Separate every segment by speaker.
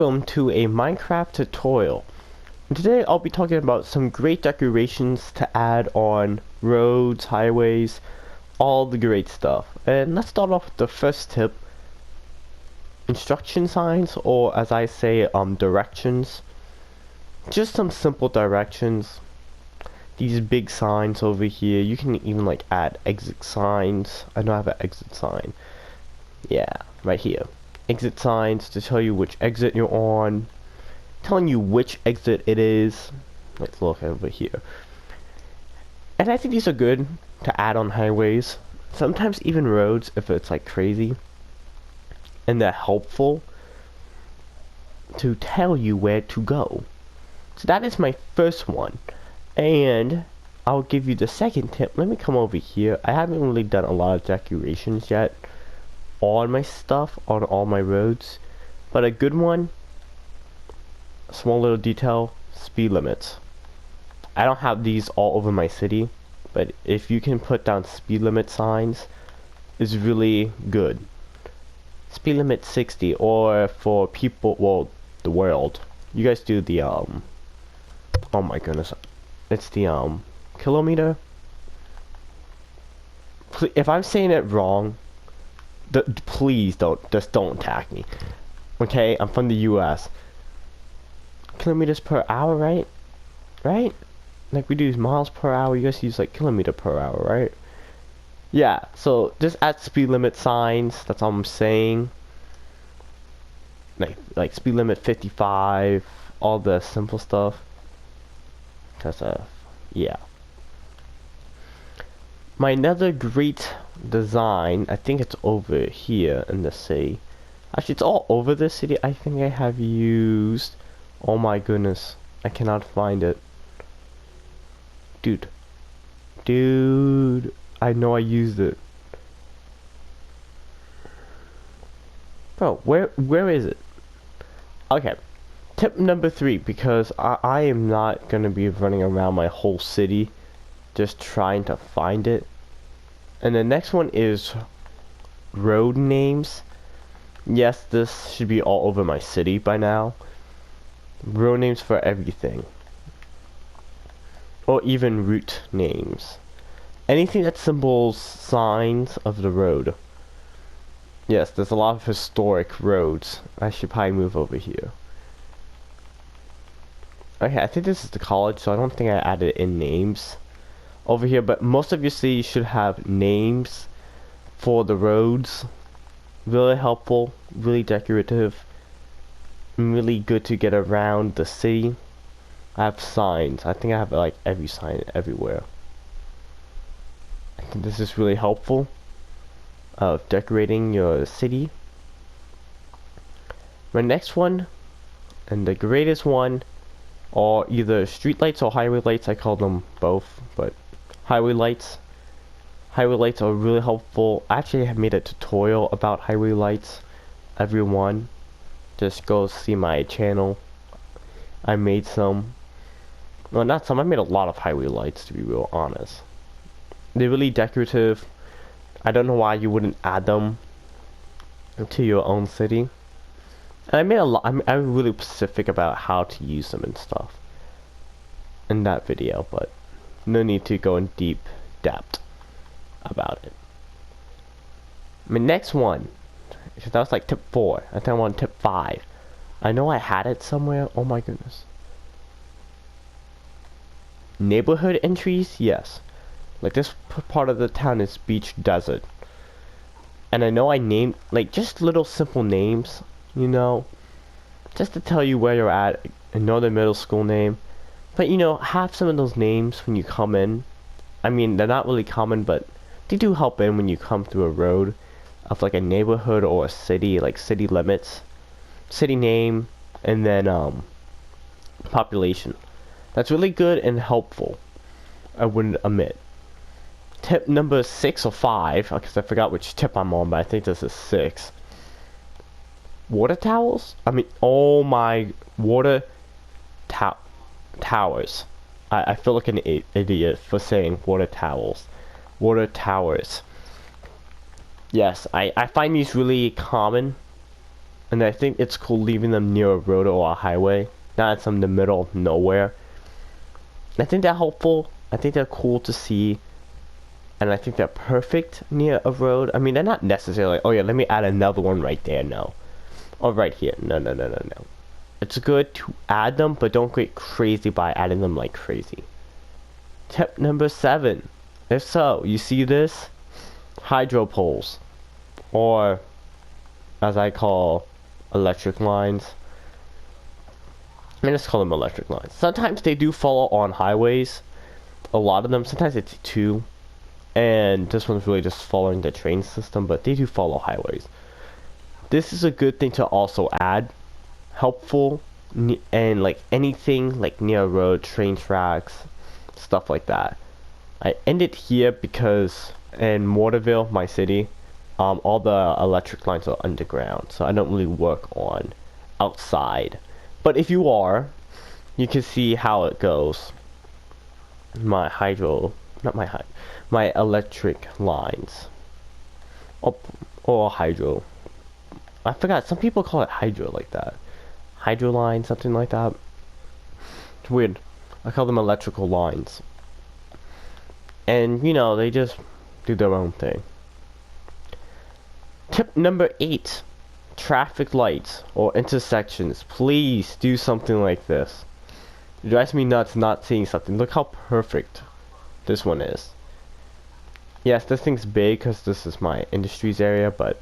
Speaker 1: Welcome to a Minecraft tutorial. And today I'll be talking about some great decorations to add on roads, highways, all the great stuff. And let's start off with the first tip. Instruction signs, or as I say, directions. Just some simple directions. These big signs over here, you can even like add exit signs. I know I have an exit sign. Yeah, right here. Exit signs to tell you which exit you're on, telling you which exit it is. Let's look over here. And I think these are good to add on highways, sometimes even roads if it's like crazy. And they're helpful to tell you where to go. So that is my first one. And I'll give you the second tip. Let me come over here. I haven't really done a lot of decorations yet on my stuff, on all my roads, but a good one, small little detail, speed limits. I don't have these all over my city, but if you can put down speed limit signs, is really good. Speed limit 60, or for people, well, the world, you guys do the oh my goodness, it's the kilometer. If I'm saying it wrong, please don't attack me. Okay, I'm from the US. Kilometers per hour, right? Right? Like we do miles per hour, you guys use like kilometer per hour, right? Yeah, so just add speed limit signs, that's all I'm saying. Like speed limit 55, all the simple stuff. Cause yeah. My another great design, I think it's over here in the city. Actually, it's all over the city. I think I have used, oh my goodness, I cannot find it. Dude, I know I used it. Bro, where is it? Okay, tip number 3, because I am not gonna be running around my whole city just trying to find it. And the next one is road names. Yes, this should be all over my city by now. Road names for everything. Or even route names. Anything that symbols signs of the road. Yes, there's a lot of historic roads. I should probably move over here. Okay, I think this is the college, so I don't think I added in names over here, but most of your cities should have names for the roads. Really helpful, really decorative, and really good to get around the city. I have signs. I think I have like every sign everywhere. I think this is really helpful of decorating your city. My next one, and the greatest one, are either street lights or highway lights. I call them both, but highway lights. Highway lights are really helpful. I actually have made a tutorial about highway lights. Everyone, just go see my channel. I made some. Well, not some. I made a lot of highway lights, to be real honest. They're really decorative. I don't know why you wouldn't add them to your own city. And I made a lot. I'm really specific about how to use them and stuff in that video, but no need to go in deep depth about it. My next one, that was like tip 4. I think I want tip 5. I know I had it somewhere. Oh my goodness. Neighborhood entries, yes. Like this part of the town is beach desert. And I know I named, like, just little simple names, you know, just to tell you where you're at. I know the middle school name. But, you know, have some of those names when you come in. I mean, they're not really common, but they do help in when you come through a road of like a neighborhood or a city, like city limits, city name, and then population. That's really good and helpful, I wouldn't admit. Tip number 6 or 5, because I forgot which tip I'm on, but I think this is 6. Water towels? I mean, oh my, water towers. I feel like an idiot for saying water towels. Water towers. Yes, I find these really common And I think it's cool leaving them near a road or a highway, not some in the middle of nowhere. I think they're helpful. I think they're cool to see. And I think they're perfect near a road. I mean, they're not necessarily like, oh yeah, let me add another one right there. No. Or right here. No, no, no, no, no. It's good to add them, but don't get crazy by adding them like crazy. Tip number 7. If so, you see this? Hydro poles. Or, as I call, electric lines. I mean, let's call them electric lines. Sometimes they do follow on highways. A lot of them. Sometimes it's 2. And this one's really just following the train system, but they do follow highways. This is a good thing to also add. Helpful. And like anything like near a road, train tracks, stuff like that. I ended here because in Mortarville, my city, all the electric lines are underground, so I don't really work on outside. But if you are, you can see how it goes. My electric lines. Or hydro. I forgot, some people call it hydro like that. Hydro line, something like that. It's weird. I call them electrical lines. And, you know, they just do their own thing. Tip number 8. Traffic lights or intersections. Please do something like this. It drives me nuts not seeing something. Look how perfect this one is. Yes, this thing's big because this is my industries area, but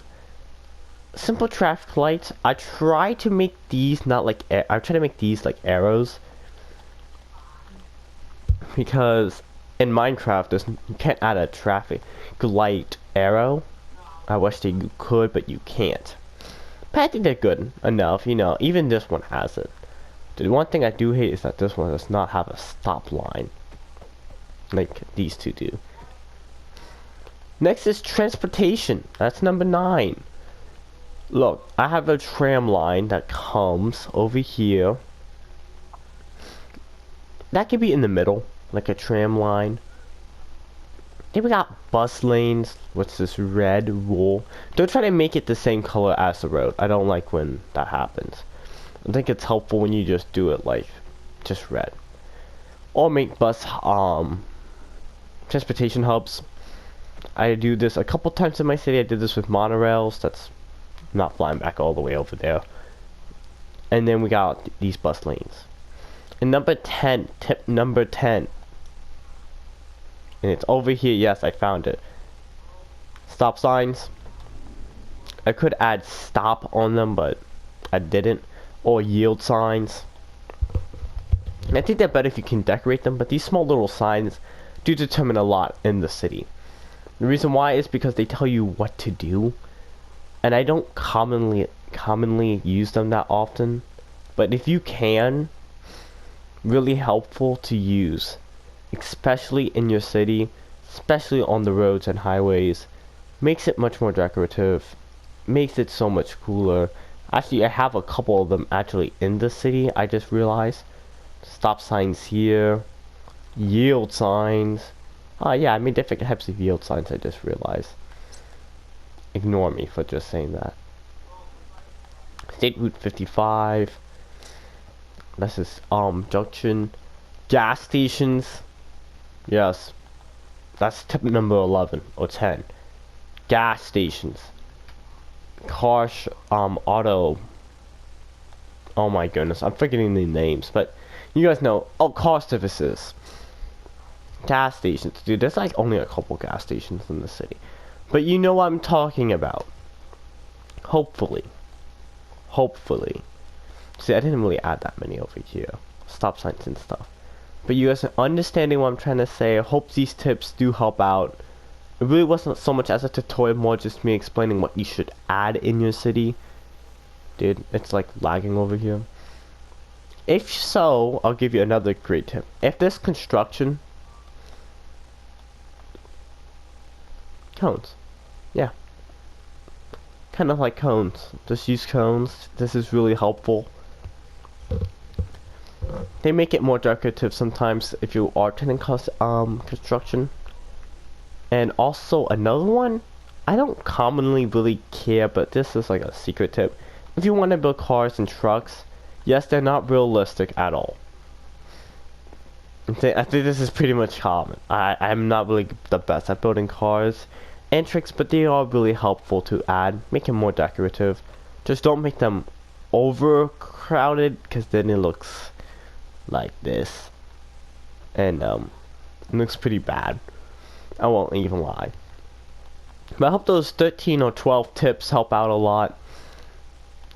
Speaker 1: simple traffic lights. I try to make these not like I try to make these like arrows, because in Minecraft you can't add a traffic light arrow. I wish that you could, but you can't. But I think they're good enough, you know. Even this one has it. The one thing I do hate is that this one does not have a stop line like these two do. Next is transportation. That's number 9. Look, I have a tram line that comes over here. That could be in the middle, like a tram line. Then we got bus lanes. What's this red wool? Don't try to make it the same color as the road. I don't like when that happens. I think it's helpful when you just do it like just red. Or make bus transportation hubs. I do this a couple times in my city. I did this with monorails. That's not flying back all the way over there. And then we got these bus lanes. And number 10, tip number 10. And it's over here. Yes, I found it. Stop signs. I could add stop on them, but I didn't. Or yield signs. And I think they're better if you can decorate them, but these small little signs do determine a lot in the city. The reason why is because they tell you what to do. And I don't commonly use them that often. But if you can, really helpful to use. Especially in your city, especially on the roads and highways. Makes it much more decorative. Makes it so much cooler. Actually, I have a couple of them actually in the city, I just realized. Stop signs here. Yield signs. Yeah, I made different types of yield signs, I just realized. Ignore me for just saying that. State Route 55. This is, junction. Gas stations. Yes. That's tip number 11 or 10. Gas stations. Auto. Oh my goodness, I'm forgetting the names, but you guys know. Oh, car services. Gas stations. Dude, there's like only a couple gas stations in the city. But you know what I'm talking about. Hopefully. Hopefully. See, I didn't really add that many over here. Stop signs and stuff. But you guys are understanding what I'm trying to say. I hope these tips do help out. It really wasn't so much as a tutorial, more just me explaining what you should add in your city. Dude, it's like lagging over here. If so, I'll give you another great tip. If there's construction, cones. Yeah. Kind of like cones. Just use cones. This is really helpful. They make it more decorative sometimes if you are attending construction. And also another one, I don't commonly really care, but this is like a secret tip. if you want to build cars and trucks, yes, they're not realistic at all. I think this is pretty much common. I'm not really the best at building cars and tricks, but they are really helpful to add, make them more decorative. Just don't make them overcrowded, because then it looks like this, and it looks pretty bad. I won't even lie. But I hope those 13 or 12 tips help out a lot.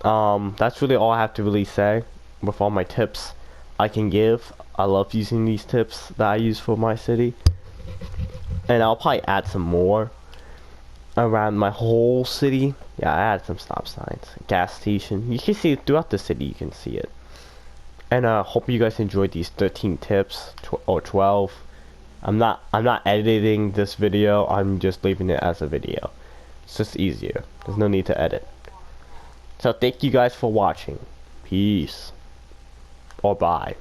Speaker 1: That's really all I have to really say with all my tips I can give. I love using these tips that I use for my city, and I'll probably add some more around my whole city. Yeah, I added some stop signs, gas station. You can see it throughout the city. You can see it. And I hope you guys enjoyed these 13 tips or 12. I'm not editing this video. I'm just leaving it as a video. It's just easier. There's no need to edit. So thank you guys for watching. Peace. Or bye.